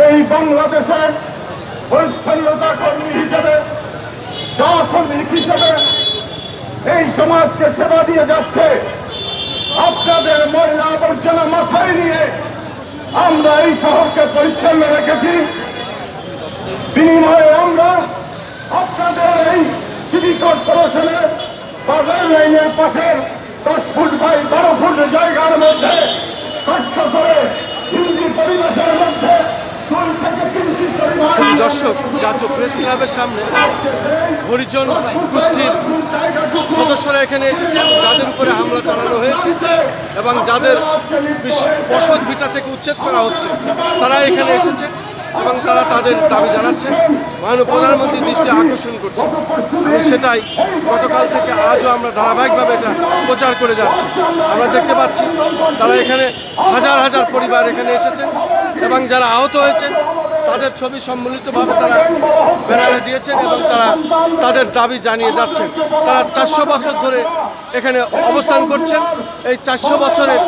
এই বাংলাদেশের পরিচ্ছন্নতা কর্মী হিসেবে, সহশ্রমিক হিসেবে এই সমাজকে সেবা দিয়ে যাচ্ছে। আপনাদের ময়লা আবর্জনা মাথায় নিয়ে আমরা এই শহরকে পরিচ্ছন্ন রেখেছি। বিনিময়ে আমরা আপনাদের এই সিটি কর্পোরেশনের বা রেল লাইনের পাশের 10 ফুট বাই 12 ফুট জায়গার মধ্যে কষ্ট করে হিন্দি পরিবেশের মধ্যে দর্শক, জাতীয় প্রেস ক্লাবের সামনে হরিজন গোষ্ঠীর সদস্যরা এখানে এসেছে, যাদের উপরে হামলা চালানো হয়েছে এবং যাদের বসত ভিটা থেকে উচ্ছেদ করা হচ্ছে, তারা এখানে এসেছে এবং তারা তাদের দাবি জানাচ্ছেন, মাননীয় প্রধানমন্ত্রীর দৃষ্টি আকর্ষণ করছে। এবং সেটাই গতকাল থেকে আজও আমরা ধারাবাহিকভাবে এটা প্রচার করে যাচ্ছি। আমরা দেখতে পাচ্ছি তারা এখানে হাজার হাজার পরিবার এখানে এসেছেন এবং যারা আহত হয়েছেন তাদের ছবি সম্মিলিতভাবে তারা ব্যানারে দিয়েছেন এবং তারা তাদের দাবি জানিয়ে যাচ্ছেন। তারা 400 বছর ধরে এখানে অবস্থান করছেন। এই 400 বছরের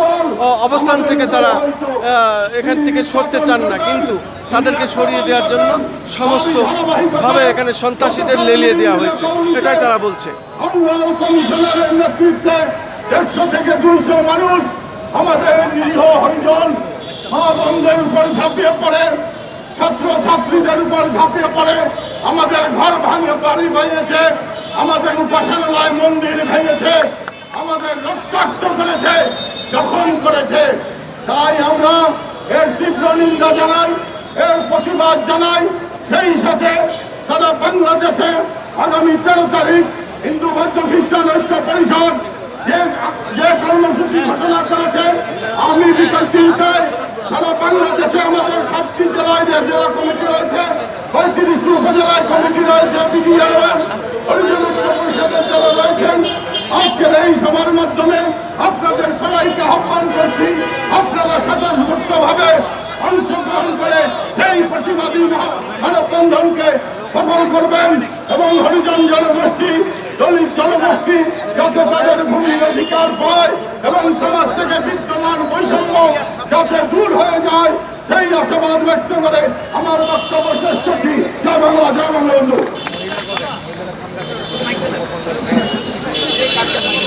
অবস্থান থেকে তারা এখান থেকে সরতে চান না, কিন্তু তাদেরকে সরিয়ে দেওয়ার জন্য সমস্তভাবে এখানে সন্ত্রাসীদের লেলিয়ে দেওয়া হয়েছে, এটাই তারা বলছে। কমিশনারের নেতৃত্বে 150 থেকে 200 মানুষ আমাদের নিরীহ হরিজন মা বোনদের উপর ঝাঁপিয়ে পড়ে, ছাত্র ছাত্রীদের উপর ঝাঁপিয়ে পড়ে, আমাদের ঘর ভাঙিয়ে বাড়ি ভেঙেছে, আমাদের উপাসনালয় মন্দির ভেঙেছে, আমাদের রক্তাক্ত করেছে, জখম করেছে। তাই আমরা এর তীব্র নিন্দা জানাই, এর প্রতিবাদ জানাই। সেই সাথে সারা বাংলাদেশে আগামী 13 তারিখ হিন্দু বৌদ্ধ খ্রিস্টান ঐক্য পরিষদ যে কর্মসূচি ঘোষণা করেছে, আমি বিকাল 3টায় সারা বাংলাদেশে আমাদের 7টি জেলায় যে জেলা কমিটি রয়েছে, 35টি উপজেলায় কমিটি রয়েছে, বিডিআর হরিজন ঐক্য পরিষদের যারা রয়েছেন, আজকের এই সভার মাধ্যমে আপনাদের সবাইকে আহ্বান করছি, আপনারা স্বতঃস্ফূর্তভাবে অংশগ্রহণ করে সেই প্রতিবাদী মানববন্ধনকে সফল করবেন এবং হরিজন জনগোষ্ঠী, দলিত জনগোষ্ঠী যাতে তাদের ভূমির অধিকার পায় এবং সমাজ থেকে বিদ্যমান বৈষম্য যাতে দূর হয়ে যায়, সেই আশাবাদ ব্যক্ত করে আমার বক্তব্য শেষ করছি। জয় বাংলা, জয় বঙ্গবন্ধু।